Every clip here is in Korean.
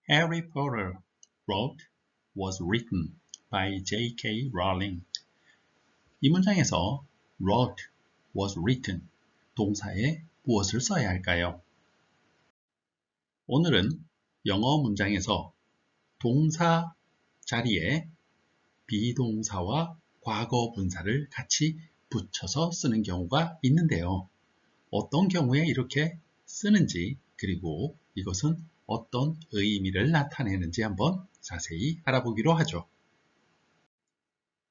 Harry Potter wrote was written by J.K. Rowling. 이 문장에서 wrote was written 동사에 무엇을 써야 할까요? 오늘은 영어 문장에서 동사 자리에 비동사와 과거 분사를 같이 붙여서 쓰는 경우가 있는데요. 어떤 경우에 이렇게 쓰는지 그리고 이것은 어떤 의미를 나타내는지 한번 자세히 알아보기로 하죠.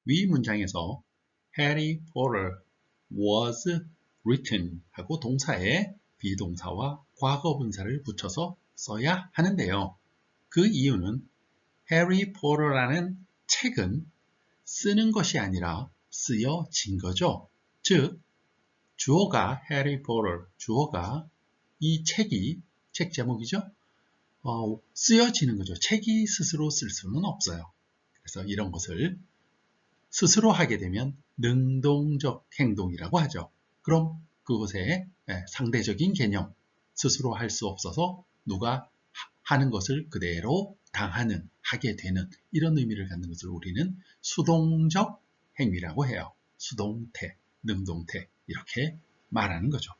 위 문장에서 Harry Potter was written 하고 동사에 비동사와 과거 분사를 붙여서 써야 하는데요. 그 이유는 해리 포터라는 책은 쓰는 것이 아니라 쓰여진 거죠. 즉 주어가 해리 포터, 주어가 이 책이 책 제목이죠. 쓰여지는 거죠. 책이 스스로 쓸 수는 없어요. 그래서 이런 것을 스스로 하게 되면 능동적 행동이라고 하죠. 그럼 그것의 상대적인 개념, 스스로 할 수 없어서 누가 하는 것을 그대로 당하는, 하게 되는 이런 의미를 갖는 것을 우리는 수동적 행위라고 해요. 수동태, 능동태 이렇게 말하는 거죠.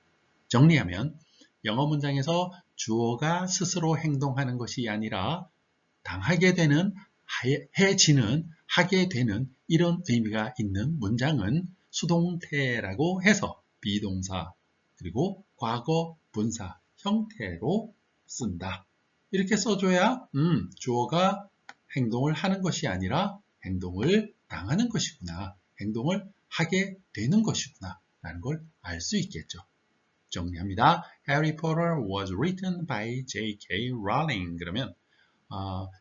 정리하면 영어 문장에서 주어가 스스로 행동하는 것이 아니라 당하게 되는, 해지는, 하게 되는 이런 의미가 있는 문장은 수동태라고 해서 비동사 그리고 과거 분사 형태로 쓴다. 이렇게 써줘야 주어가 행동을 하는 것이 아니라 행동을 당하는 것이구나. 행동을 하게 되는 것이구나. 라는 걸 알 수 있겠죠. 정리합니다. Harry Potter was written by J.K. Rowling. 그러면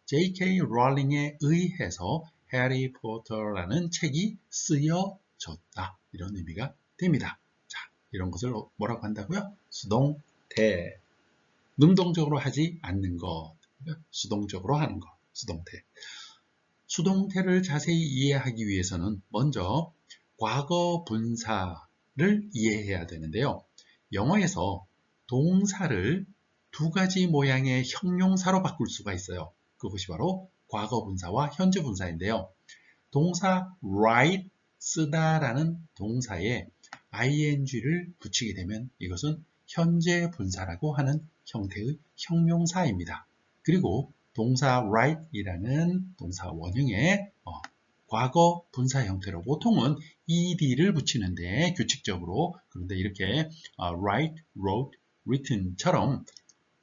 J.K. Rowling에 의해서 해리 포터라는 책이 쓰여졌다. 이런 의미가 됩니다. 자, 이런 것을 뭐라고 한다고요? 수동태. 능동적으로 하지 않는 것. 수동적으로 하는 것. 수동태. 수동태를 자세히 이해하기 위해서는 먼저 과거 분사를 이해해야 되는데요. 영어에서 동사를 두 가지 모양의 형용사로 바꿀 수가 있어요. 그것이 바로 과거 분사와 현재 분사인데요. 동사 write, 쓰다라는 동사에 ing를 붙이게 되면 이것은 현재 분사라고 하는 형태의 형용사입니다. 그리고 동사 write이라는 동사 원형의 과거 분사 형태로 보통은 ed를 붙이는데 규칙적으로 그런데 이렇게 write, wrote, written처럼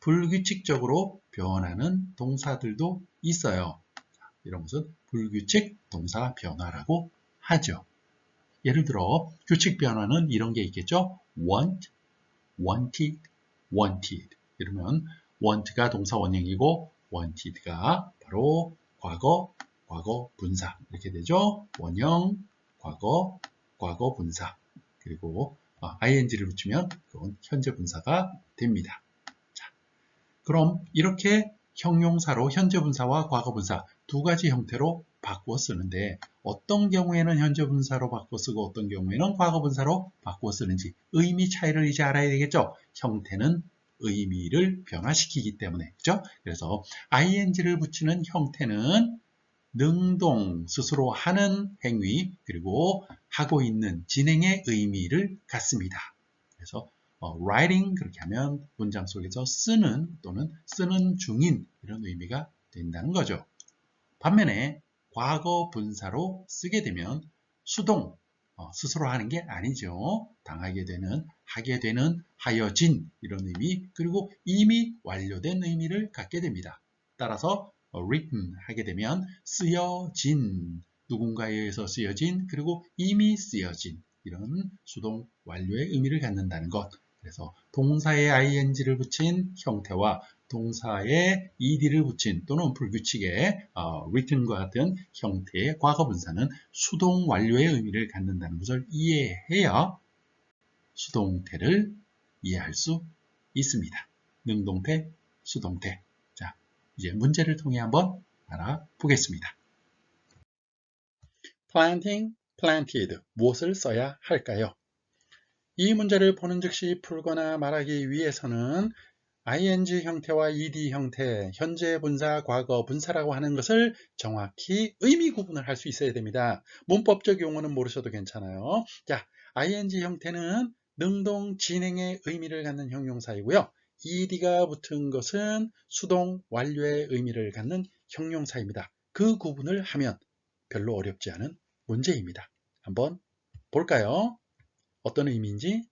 불규칙적으로 변하는 동사들도 있어요. 이런 것은 불규칙 동사 변화라고 하죠. 예를 들어 규칙 변화는 이런 게 있겠죠. want, wanted, wanted. 이러면 want가 동사 원형이고 wanted가 바로 과거 분사 이렇게 되죠. 원형, 과거 분사 그리고 ing를 붙이면 그건 현재 분사가 됩니다. 자, 그럼 이렇게 형용사로 현재 분사와 과거 분사 두 가지 형태로 바꾸어 쓰는데 어떤 경우에는 현재 분사로 바꿔 쓰고 어떤 경우에는 과거 분사로 바꾸어 쓰는지 의미 차이를 이제 알아야 되겠죠. 형태는 의미를 변화시키기 때문에 그죠? 그래서 ing를 붙이는 형태는 능동, 스스로 하는 행위, 그리고 하고 있는 진행의 의미를 갖습니다. 그래서 writing 그렇게 하면 문장 속에서 쓰는 또는 쓰는 중인 이런 의미가 된다는 거죠. 반면에 과거 분사로 쓰게 되면 수동, 스스로 하는 게 아니죠. 당하게 되는, 하게 되는, 하여진 이런 의미 그리고 이미 완료된 의미를 갖게 됩니다. 따라서 written 하게 되면 쓰여진, 누군가에 의해서 쓰여진 그리고 이미 쓰여진 이런 수동 완료의 의미를 갖는다는 것. 그래서 동사에 ing를 붙인 형태와 동사에 ed를 붙인 또는 불규칙의 written과 같은 형태의 과거 분사는 수동 완료의 의미를 갖는다는 것을 이해해야 수동태를 이해할 수 있습니다. 능동태, 수동태. 자, 이제 문제를 통해 한번 알아보겠습니다. planting, planted. 무엇을 써야 할까요? 이 문제를 보는 즉시 풀거나 말하기 위해서는 ing 형태와 ed 형태, 현재 분사, 과거 분사라고 하는 것을 정확히 의미 구분을 할 수 있어야 됩니다. 문법적 용어는 모르셔도 괜찮아요. 자, ing 형태는 능동 진행의 의미를 갖는 형용사이고요. ed가 붙은 것은 수동 완료의 의미를 갖는 형용사입니다. 그 구분을 하면 별로 어렵지 않은 문제입니다. 한번 볼까요? 어떤 의미인지.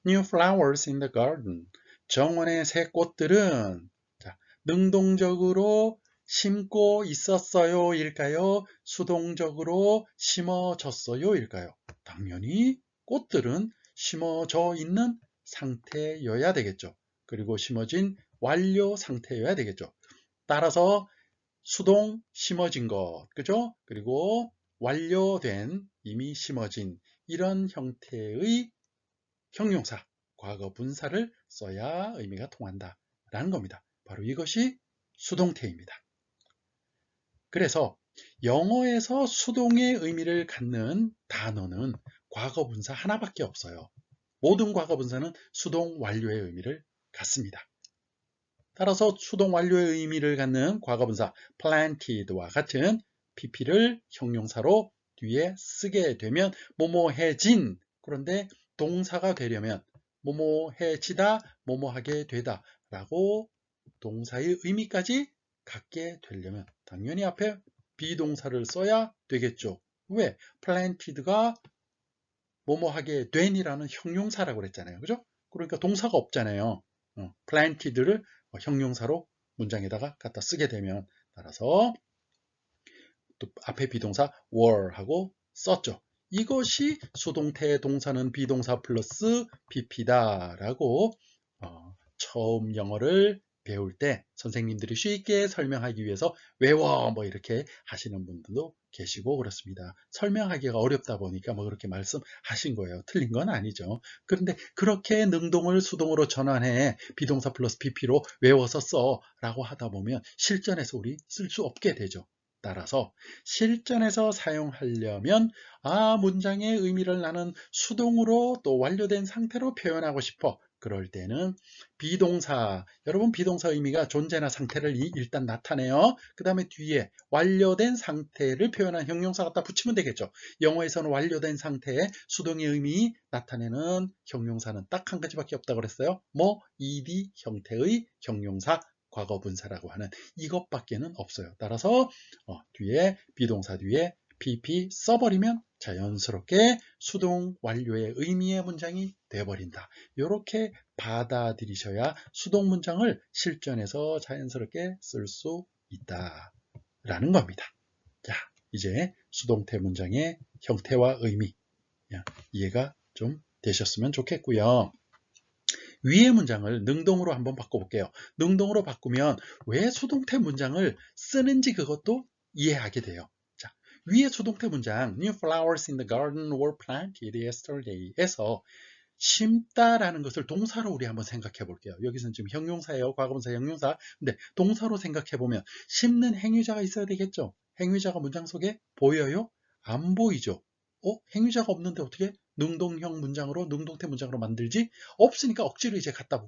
New flowers in the garden. 정원의 새 꽃들은 자, 능동적으로 심고 있었어요 일까요? 수동적으로 심어졌어요 일까요? 당연히 꽃들은 심어져 있는 상태여야 되겠죠. 그리고 심어진 완료 상태여야 되겠죠. 따라서 수동 심어진 것, 그죠? 그리고 완료된 이미 심어진 이런 형태의 형용사, 과거 분사를 써야 의미가 통한다 라는 겁니다. 바로 이것이 수동태입니다. 그래서 영어에서 수동의 의미를 갖는 단어는 과거 분사 하나밖에 없어요. 모든 과거 분사는 수동 완료의 의미를 갖습니다. 따라서 수동 완료의 의미를 갖는 과거 분사 planted와 같은 pp를 형용사로 뒤에 쓰게 되면 뭐뭐해진, 그런데 동사가 되려면 뭐뭐해지다, 뭐뭐하게 되다 라고 동사의 의미까지 갖게 되려면 당연히 앞에 비동사를 써야 되겠죠. 왜? planted가 뭐뭐하게 된이라는 형용사라고 그랬잖아요. 그죠? 그러니까 동사가 없잖아요. planted를 형용사로 문장에다가 갖다 쓰게 되면 따라서 또 앞에 비동사 were하고 썼죠. 이것이 수동태 동사는 비동사 플러스 pp다 라고 처음 영어를 배울 때 선생님들이 쉽게 설명하기 위해서 외워 뭐 이렇게 하시는 분들도 계시고 그렇습니다. 설명하기가 어렵다 보니까 뭐 그렇게 말씀하신 거예요. 틀린 건 아니죠. 그런데 그렇게 능동을 수동으로 전환해 비동사 플러스 pp로 외워서 써 라고 하다 보면 실전에서 우리 쓸 수 없게 되죠. 따라서 실전에서 사용하려면 문장의 의미를 나는 수동으로 또 완료된 상태로 표현하고 싶어. 그럴 때는 비동사, 여러분 비동사 의미가 존재나 상태를 일단 나타내요. 그 다음에 뒤에 완료된 상태를 표현한 형용사 갖다 붙이면 되겠죠. 영어에서는 완료된 상태에 수동의 의미 나타내는 형용사는 딱 한 가지밖에 없다고 그랬어요. 뭐 ed 형태의 형용사 과거 분사라고 하는 이것밖에는 없어요. 따라서 뒤에 비동사 뒤에 pp 써버리면 자연스럽게 수동 완료의 의미의 문장이 되어버린다. 이렇게 받아들이셔야 수동 문장을 실전에서 자연스럽게 쓸 수 있다라는 겁니다. 자, 이제 수동태 문장의 형태와 의미 이해가 좀 되셨으면 좋겠고요. 위의 문장을 능동으로 한번 바꿔볼게요. 능동으로 바꾸면 왜 수동태 문장을 쓰는지 그것도 이해하게 돼요. 자, 위의 수동태 문장 New flowers in the garden were planted yesterday 에서 심다라는 것을 동사로 우리 한번 생각해 볼게요. 여기서는 지금 형용사예요. 과거분사 형용사. 근데 동사로 생각해 보면 심는 행위자가 있어야 되겠죠. 행위자가 문장 속에 보여요? 안 보이죠. 행위자가 없는데 어떻게 능동형 문장으로 능동태 문장으로 만들지? 없으니까 억지로 이제 갖다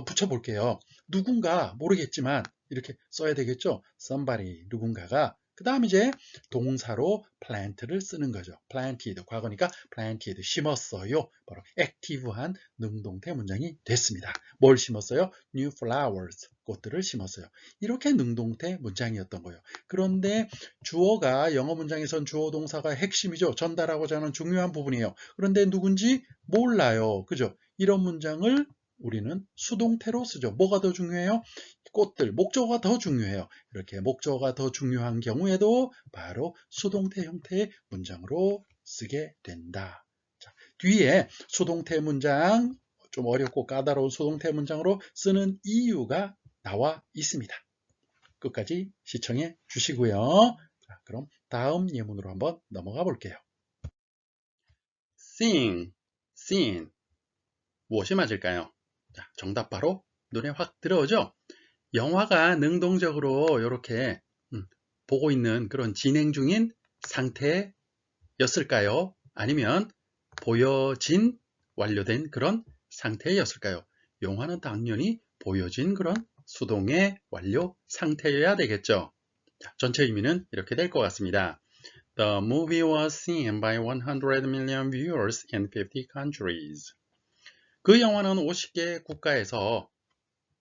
붙여 볼게요. 누군가 모르겠지만 이렇게 써야 되겠죠. somebody 누군가가 그 다음 이제 동사로 plant를 쓰는 거죠. planted 과거니까 planted 심었어요. 바로 액티브한 능동태 문장이 됐습니다. 뭘 심었어요? new flowers 꽃들을 심었어요. 이렇게 능동태 문장이었던 거예요. 그런데 주어가 영어 문장에선 주어 동사가 핵심이죠. 전달하고자 하는 중요한 부분이에요. 그런데 누군지 몰라요. 그죠? 이런 문장을 우리는 수동태로 쓰죠. 뭐가 더 중요해요? 꽃들, 목적어가 더 중요해요. 이렇게 목적어가 더 중요한 경우에도 바로 수동태 형태의 문장으로 쓰게 된다. 자, 뒤에 수동태 문장, 좀 어렵고 까다로운 수동태 문장으로 쓰는 이유가 나와 있습니다. 끝까지 시청해 주시고요. 자, 그럼 다음 예문으로 한번 넘어가 볼게요. sing. 무엇이 맞을까요? 자, 정답 바로 눈에 확 들어오죠? 영화가 능동적으로 이렇게 보고 있는 그런 진행 중인 상태였을까요? 아니면 보여진 완료된 그런 상태였을까요? 영화는 당연히 보여진 그런 수동의 완료 상태여야 되겠죠. 자, 전체 의미는 이렇게 될 것 같습니다. The movie was seen by 100 million viewers in 50 countries. 그 영화는 50개 국가에서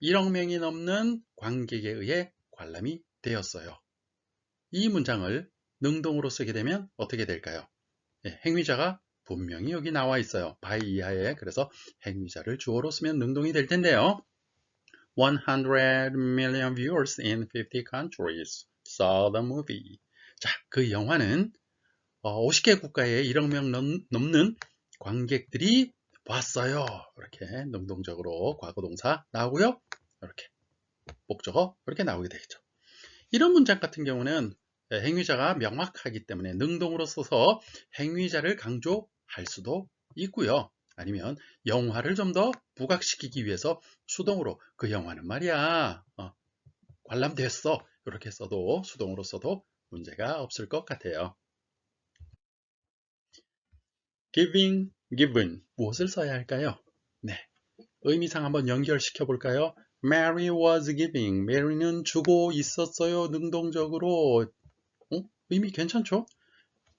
1억 명이 넘는 관객에 의해 관람이 되었어요. 이 문장을 능동으로 쓰게 되면 어떻게 될까요? 네, 행위자가 분명히 여기 나와 있어요. by 이하에. 그래서 행위자를 주어로 쓰면 능동이 될 텐데요. 100 million viewers in 50 countries saw the movie. 자, 그 영화는 50개 국가에 1억 명 넘는 관객들이 봤어요. 이렇게 능동적으로 과거동사 나오고요. 이렇게 목적어 이렇게 나오게 되겠죠. 이런 문장 같은 경우는 행위자가 명확하기 때문에 능동으로 써서 행위자를 강조할 수도 있고요. 아니면 영화를 좀 더 부각시키기 위해서 수동으로 그 영화는 말이야 관람됐어 이렇게 써도 수동으로 써도 문제가 없을 것 같아요. giving, given 무엇을 써야 할까요? 네, 의미상 한번 연결시켜 볼까요? Mary was giving. Mary는 주고 있었어요. 능동적으로. 의미 괜찮죠?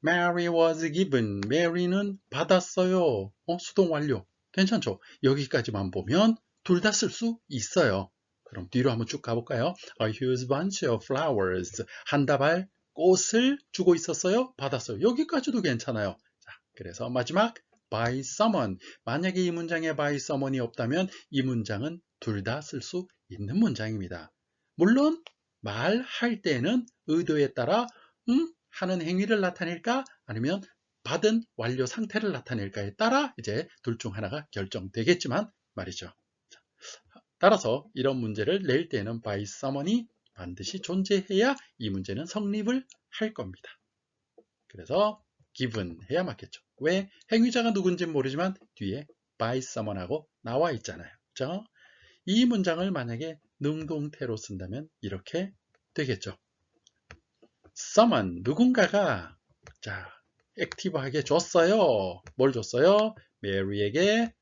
Mary was given. Mary는 받았어요. 수동 완료. 괜찮죠? 여기까지만 보면 둘 다 쓸 수 있어요. 그럼 뒤로 한번 쭉 가볼까요? A huge bunch of flowers. 한 다발 꽃을 주고 있었어요. 받았어요. 여기까지도 괜찮아요. 자, 그래서 마지막 by someone. 만약에 이 문장에 by someone이 없다면 이 문장은 둘 다 쓸 수 있는 문장입니다. 물론 말할 때는 의도에 따라 하는 행위를 나타낼까 아니면 받은 완료 상태를 나타낼까에 따라 이제 둘 중 하나가 결정되겠지만 말이죠. 따라서 이런 문제를 낼 때는 by someone이 반드시 존재해야 이 문제는 성립을 할 겁니다. 그래서 given 해야 맞겠죠. 왜? 행위자가 누군지는 모르지만 뒤에 by someone하고 나와 있잖아요. 그렇죠? 이 문장을 만약에 능동태로 쓴다면 이렇게 되겠죠. someone, 누군가가 자 액티브하게 줬어요. 뭘 줬어요? 메리에게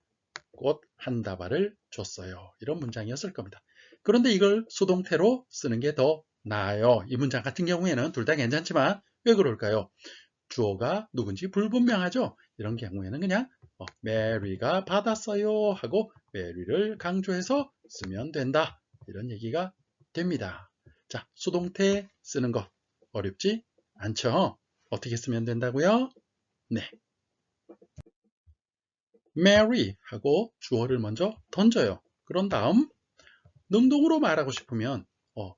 꽃 한 다발을 줬어요. 이런 문장이었을 겁니다. 그런데 이걸 수동태로 쓰는 게 더 나아요. 이 문장 같은 경우에는 둘 다 괜찮지만 왜 그럴까요? 주어가 누군지 불분명하죠. 이런 경우에는 그냥 메리가 받았어요 하고 메리를 강조해서 쓰면 된다. 이런 얘기가 됩니다. 자, 수동태 쓰는 것 어렵지 않죠? 어떻게 쓰면 된다고요? 네, Mary 하고 주어를 먼저 던져요. 그런 다음 능동으로 말하고 싶으면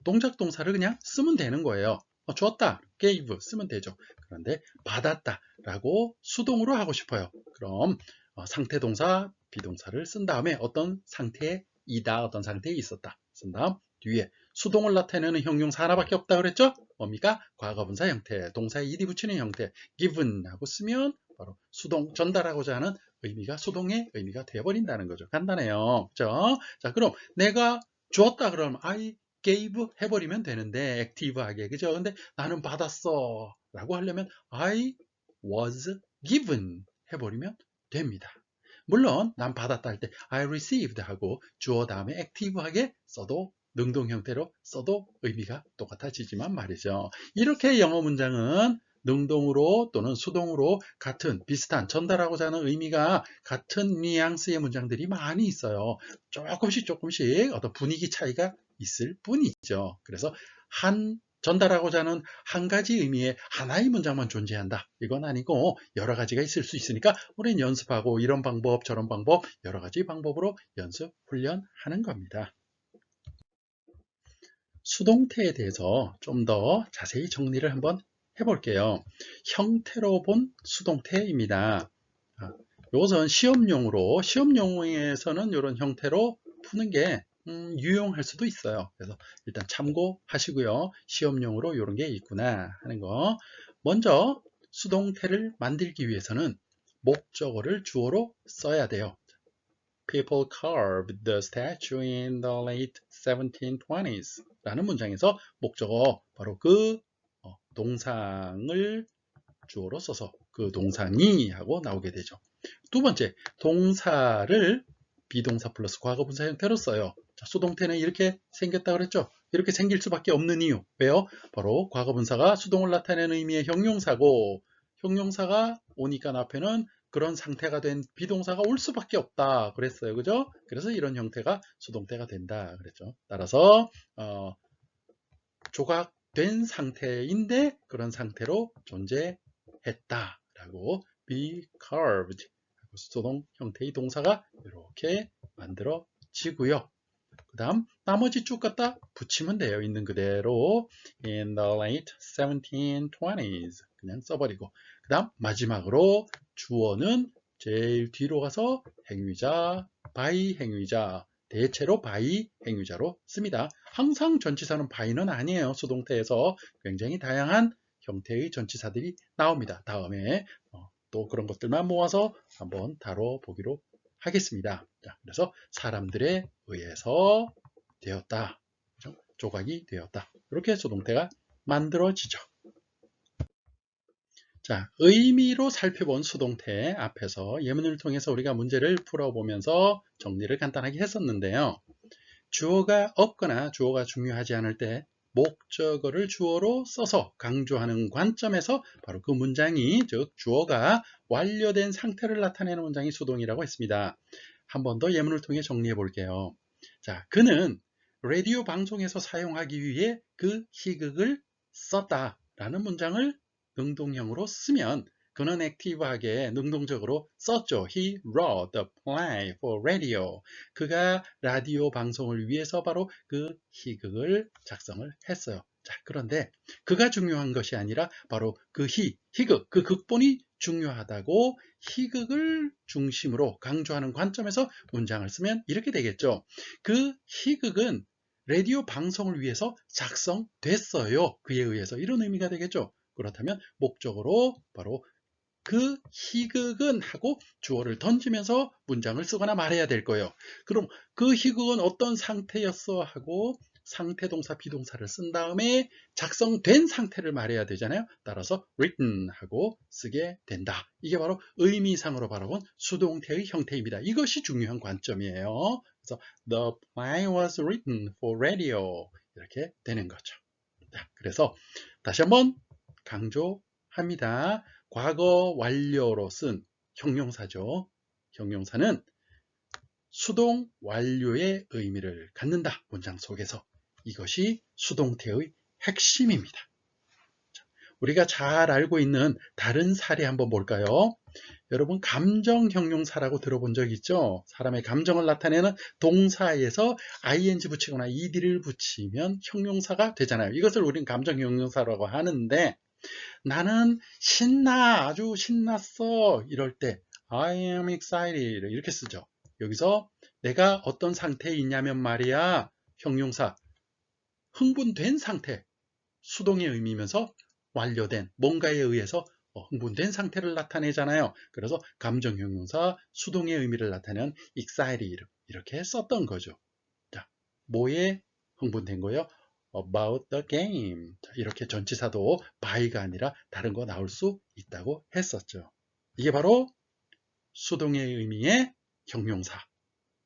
동작 동사를 그냥 쓰면 되는 거예요. 줬다, gave 쓰면 되죠. 그런데 받았다 라고 수동으로 하고 싶어요. 그럼 상태 동사, 비동사를 쓴 다음에 어떤 상태에 이다, 어떤 상태에 있었다 쓴 다음 뒤에 수동을 나타내는 형용사 하나밖에 없다 그랬죠? 뭡니까? 과거분사 형태, 동사에 ed 붙이는 형태 given 하고 쓰면 바로 수동, 전달하고자 하는 의미가 수동의 의미가 되어버린다는 거죠. 간단해요. 그렇죠? 자, 그럼 내가 줬다 그러면 I gave 해버리면 되는데 액티브하게 그죠? 근데 나는 받았어 라고 하려면 I was given 해버리면 됩니다. 물론 난 받았다 할 때 I received 하고 주어 다음에 액티브하게 써도 능동 형태로 써도 의미가 똑같아지지만 말이죠. 이렇게 영어 문장은 능동으로 또는 수동으로 같은 비슷한 전달하고자 하는 의미가 같은 뉘앙스의 문장들이 많이 있어요. 조금씩 어떤 분위기 차이가 있을 뿐이죠. 그래서 전달하고자 하는 한 가지 의미의 하나의 문장만 존재한다. 이건 아니고 여러 가지가 있을 수 있으니까 우리는 연습하고 이런 방법 저런 방법 여러 가지 방법으로 연습 훈련하는 겁니다. 수동태에 대해서 좀 더 자세히 정리를 한번 해볼게요. 형태로 본 수동태입니다. 이것은 시험용에서는 이런 형태로 푸는 게 유용할 수도 있어요. 그래서 일단 참고하시고요. 시험용으로 이런 게 있구나 하는 거. 먼저 수동태를 만들기 위해서는 목적어를 주어로 써야 돼요. People carved the statue in the late 1720s 라는 문장에서 목적어 바로 그 동상을 주어로 써서 그 동상이 하고 나오게 되죠. 두 번째, 동사를 비동사 플러스 과거분사 형태로 써요. 자, 수동태는 이렇게 생겼다 그랬죠? 이렇게 생길 수밖에 없는 이유. 왜요? 바로 과거분사가 수동을 나타내는 의미의 형용사고, 형용사가 오니까 앞에는 그런 상태가 된 비동사가 올 수밖에 없다 그랬어요. 그죠? 그래서 이런 형태가 수동태가 된다 그랬죠. 따라서 조각된 상태인데 그런 상태로 존재했다라고 be carved 수동 형태의 동사가 이렇게 만들어지고요. 그 다음 나머지 쭉 갖다 붙이면 돼요. 있는 그대로 in the late 1720s 그냥 써버리고 그 다음 마지막으로 주어는 제일 뒤로 가서 행위자, by 행위자 대체로 by 행위자로 씁니다. 항상 전치사는 by는 아니에요. 수동태에서 굉장히 다양한 형태의 전치사들이 나옵니다. 다음에 또 그런 것들만 모아서 한번 다뤄보기로 하겠습니다. 자, 그래서 사람들에 의해서 되었다. 조각이 되었다. 이렇게 수동태가 만들어지죠. 자, 의미로 살펴본 수동태 앞에서 예문을 통해서 우리가 문제를 풀어보면서 정리를 간단하게 했었는데요. 주어가 없거나 주어가 중요하지 않을 때 목적어를 주어로 써서 강조하는 관점에서 바로 그 문장이 즉 주어가 완료된 상태를 나타내는 문장이 수동이라고 했습니다. 한 번 더 예문을 통해 정리해 볼게요. 자, 그는 라디오 방송에서 사용하기 위해 그 희극을 썼다라는 문장을 능동형으로 쓰면 그는 액티브하게 능동적으로 썼죠. He wrote the play for radio. 그가 라디오 방송을 위해서 바로 그 희극을 작성을 했어요. 자, 그런데 그가 중요한 것이 아니라 바로 그 희극, 그 극본이 중요하다고 희극을 중심으로 강조하는 관점에서 문장을 쓰면 이렇게 되겠죠. 그 희극은 라디오 방송을 위해서 작성됐어요. 그에 의해서 이런 의미가 되겠죠. 그렇다면 목적으로 바로 그 희극은 하고 주어를 던지면서 문장을 쓰거나 말해야 될 거예요. 그럼 그 희극은 어떤 상태였어 하고 상태 동사 비동사를 쓴 다음에 작성된 상태를 말해야 되잖아요. 따라서 written 하고 쓰게 된다. 이게 바로 의미상으로 바라본 수동태의 형태입니다. 이것이 중요한 관점이에요. 그래서 the play was written for radio 이렇게 되는 거죠. 자, 그래서 다시 한번 강조합니다. 과거 완료로 쓴 형용사죠. 형용사는 수동 완료의 의미를 갖는다. 문장 속에서. 이것이 수동태의 핵심입니다. 우리가 잘 알고 있는 다른 사례 한번 볼까요? 여러분 감정 형용사라고 들어본 적 있죠? 사람의 감정을 나타내는 동사에서 ing 붙이거나 ed를 붙이면 형용사가 되잖아요. 이것을 우리는 감정 형용사라고 하는데 나는 신나, 아주 신났어 이럴 때 I am excited 이렇게 쓰죠. 여기서 내가 어떤 상태에 있냐면 말이야 형용사 흥분된 상태 수동의 의미면서 완료된 뭔가에 의해서 흥분된 상태를 나타내잖아요. 그래서 감정 형용사 수동의 의미를 나타내는 excited 이렇게 썼던 거죠. 자, 뭐에 흥분된 거예요? About the game. 자, 이렇게 전치사도 by가 아니라 다른 거 나올 수 있다고 했었죠. 이게 바로 수동의 의미의 형용사.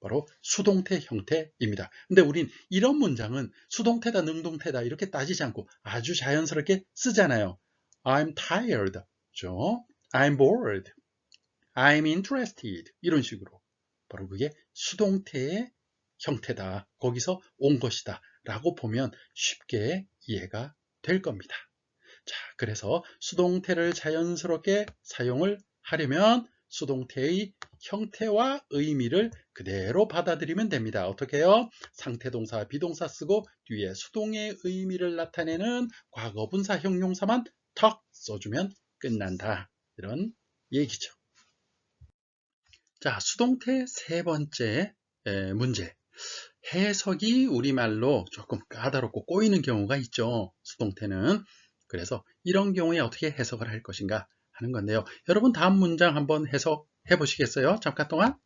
바로 수동태 형태입니다. 근데 우린 이런 문장은 수동태다 능동태다 이렇게 따지지 않고 아주 자연스럽게 쓰잖아요. I'm tired. 그렇죠? I'm bored. I'm interested. 이런 식으로. 바로 그게 수동태의 형태다. 거기서 온 것이다. 라고 보면 쉽게 이해가 될 겁니다. 자, 그래서 수동태를 자연스럽게 사용을 하려면 수동태의 형태와 의미를 그대로 받아들이면 됩니다. 어떻게 해요? 상태동사, 비동사 쓰고 뒤에 수동의 의미를 나타내는 과거분사 형용사만 턱 써주면 끝난다. 이런 얘기죠. 자, 수동태 세 번째 문제. 해석이 우리말로 조금 까다롭고 꼬이는 경우가 있죠. 수동태는. 그래서 이런 경우에 어떻게 해석을 할 것인가 하는 건데요. 여러분 다음 문장 한번 해석해 보시겠어요? 잠깐 동안.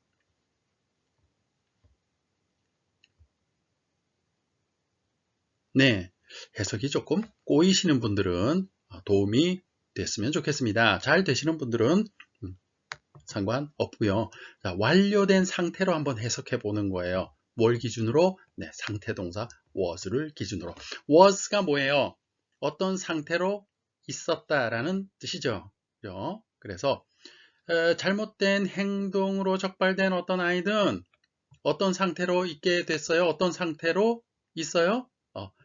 네, 해석이 조금 꼬이시는 분들은 도움이 됐으면 좋겠습니다. 잘 되시는 분들은 상관없고요. 자, 완료된 상태로 한번 해석해 보는 거예요. 뭘 기준으로? 네, 상태 동사 was를 기준으로. was가 뭐예요? 어떤 상태로 있었다라는 뜻이죠. 그죠? 그래서 잘못된 행동으로 적발된 어떤 아이든 어떤 상태로 있게 됐어요? 어떤 상태로 있어요?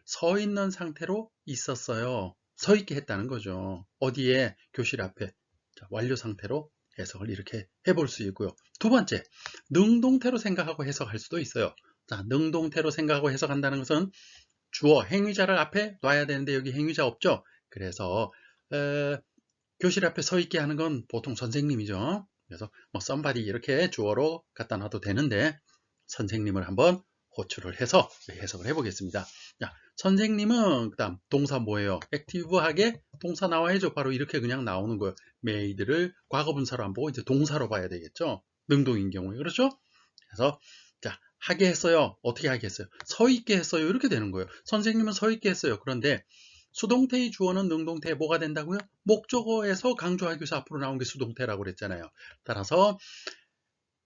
서 있는 상태로 있었어요. 서 있게 했다는 거죠. 어디에? 교실 앞에. 자, 완료 상태로 해석을 이렇게 해볼 수 있고요. 두 번째, 능동태로 생각하고 해석할 수도 있어요. 자, 능동태로 생각하고 해석한다는 것은 주어, 행위자를 앞에 놔야 되는데 여기 행위자 없죠? 그래서 교실 앞에 서 있게 하는 건 보통 선생님이죠. 그래서 뭐 somebody 이렇게 주어로 갖다 놔도 되는데 선생님을 한번 호출을 해서 해석을 해보겠습니다. 자, 선생님은 그 다음 동사 뭐예요? 액티브하게 동사 나와야죠. 바로 이렇게 그냥 나오는 거예요. made를 과거분사로 안 보고 이제 동사로 봐야 되겠죠. 능동인 경우에. 그렇죠? 그래서 자, 하게 했어요. 어떻게 하게 했어요? 서 있게 했어요. 이렇게 되는 거예요. 선생님은 서 있게 했어요. 그런데 수동태의 주어는 능동태에 뭐가 된다고요? 목적어에서 강조하기 위해서 앞으로 나온 게 수동태라고 그랬잖아요. 따라서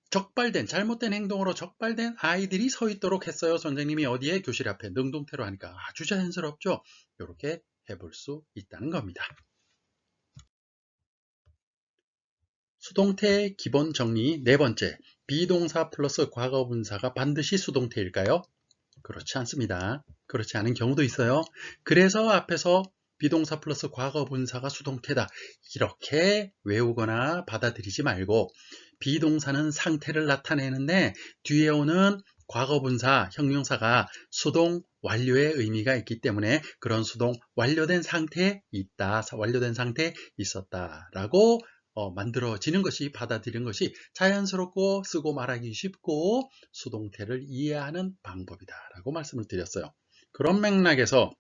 적발된 잘못된 행동으로 적발된 아이들이 서 있도록 했어요. 선생님이 어디에? 교실 앞에. 능동태로 하니까 아주 자연스럽죠. 이렇게 해볼 수 있다는 겁니다. 수동태의 기본 정리 네 번째, 비동사 플러스 과거분사가 반드시 수동태일까요? 그렇지 않습니다. 그렇지 않은 경우도 있어요. 그래서 앞에서 비동사 플러스 과거분사가 수동태다. 이렇게 외우거나 받아들이지 말고 비동사는 상태를 나타내는데 뒤에 오는 과거분사, 형용사가 수동 완료의 의미가 있기 때문에 그런 수동 완료된 상태에 있다, 완료된 상태에 있었다라고 만들어지는 것이, 받아들이는 것이 자연스럽고 쓰고 말하기 쉽고 수동태를 이해하는 방법이다라고 말씀을 드렸어요. 그런 맥락에서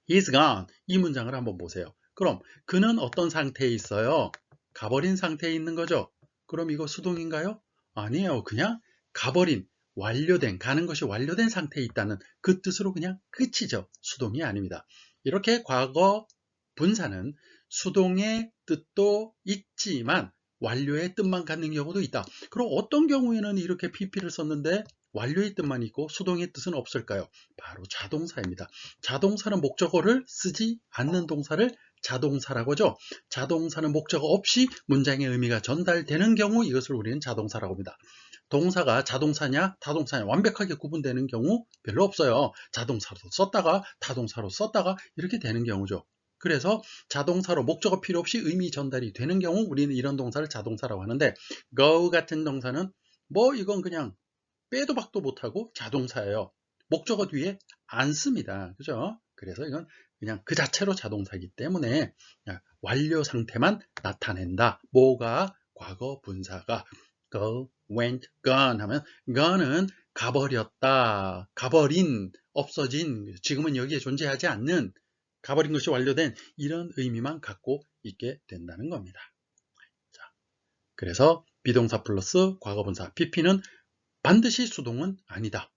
He's gone 이 문장을 한번 보세요. 그럼 그는 어떤 상태에 있어요? 가버린 상태에 있는 거죠. 그럼 이거 수동인가요? 아니에요. 그냥 가버린, 완료된, 가는 것이 완료된 상태에 있다는 그 뜻으로 그냥 끝이죠. 수동이 아닙니다. 이렇게 과거 분사는 수동의 뜻도 있지만 완료의 뜻만 갖는 경우도 있다. 그럼 어떤 경우에는 이렇게 PP를 썼는데 완료의 뜻만 있고 수동의 뜻은 없을까요? 바로 자동사입니다. 자동사는 목적어를 쓰지 않는 동사를 자동사라고 하죠. 자동사는 목적어 없이 문장의 의미가 전달되는 경우 이것을 우리는 자동사라고 합니다. 동사가 자동사냐 타동사냐 완벽하게 구분되는 경우 별로 없어요. 자동사로 썼다가 타동사로 썼다가 이렇게 되는 경우죠. 그래서 자동사로 목적어 필요 없이 의미 전달이 되는 경우 우리는 이런 동사를 자동사라고 하는데 go 같은 동사는 뭐 이건 그냥 빼도 박도 못하고 자동사예요. 목적어 뒤에 안 씁니다. 그죠? 그래서 이건 그냥 그 자체로 자동사이기 때문에 완료 상태만 나타낸다. 뭐가? 과거 분사가 go, went, gone 하면 gone은 가버렸다, 가버린, 없어진, 지금은 여기에 존재하지 않는, 가버린 것이 완료된 이런 의미만 갖고 있게 된다는 겁니다. 자, 그래서 비동사 플러스 과거분사 PP는 반드시 수동은 아니다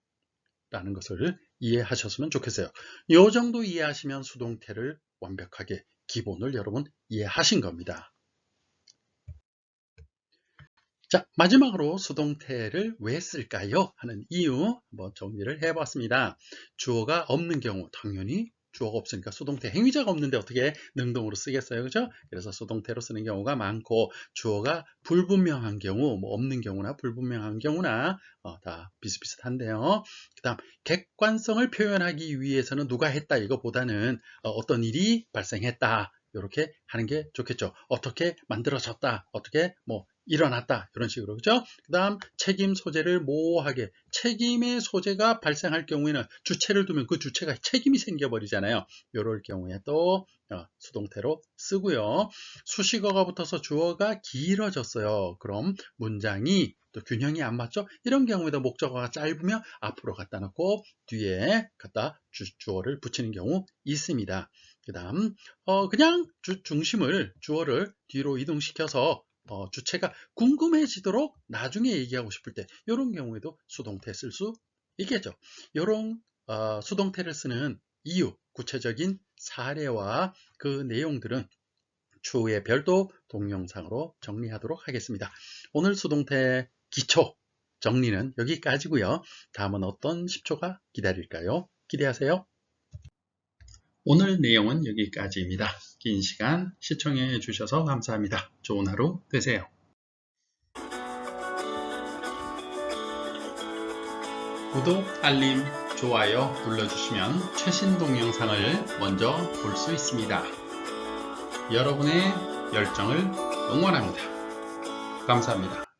라는 것을 이해하셨으면 좋겠어요. 이 정도 이해하시면 수동태를 완벽하게 기본을 여러분 이해하신 겁니다. 자, 마지막으로 수동태를 왜 쓸까요? 하는 이유 한번 정리를 해봤습니다. 주어가 없는 경우 당연히 주어가 없으니까 수동태 행위자가 없는데 어떻게 능동으로 쓰겠어요? 그죠? 그래서 수동태로 쓰는 경우가 많고 주어가 불분명한 경우, 뭐 없는 경우나 불분명한 경우나 다 비슷비슷한데요. 그 다음 객관성을 표현하기 위해서는 누가 했다 이거보다는 어떤 일이 발생했다 이렇게 하는 게 좋겠죠. 어떻게 만들어졌다, 어떻게 뭐 일어났다 이런 식으로 그죠? 그 다음 책임 소재를 모호하게 책임의 소재가 발생할 경우에는 주체를 두면 그 주체가 책임이 생겨버리잖아요. 이럴 경우에 또 수동태로 쓰고요. 수식어가 붙어서 주어가 길어졌어요. 그럼 문장이 또 균형이 안 맞죠? 이런 경우에도 목적어가 짧으면 앞으로 갖다 놓고 뒤에 갖다 주어를 붙이는 경우 있습니다. 그 다음 그냥 중심을 주어를 뒤로 이동시켜서 주체가 궁금해지도록 나중에 얘기하고 싶을 때 이런 경우에도 수동태 쓸 수 있겠죠. 이런 수동태를 쓰는 이유, 구체적인 사례와 그 내용들은 추후에 별도 동영상으로 정리하도록 하겠습니다. 오늘 수동태 기초 정리는 여기까지고요. 다음은 어떤 10초가 기다릴까요? 기대하세요. 오늘 내용은 여기까지입니다. 긴 시간 시청해 주셔서 감사합니다. 좋은 하루 되세요. 구독, 알림, 좋아요 눌러주시면 최신 동영상을 먼저 볼 수 있습니다. 여러분의 열정을 응원합니다. 감사합니다.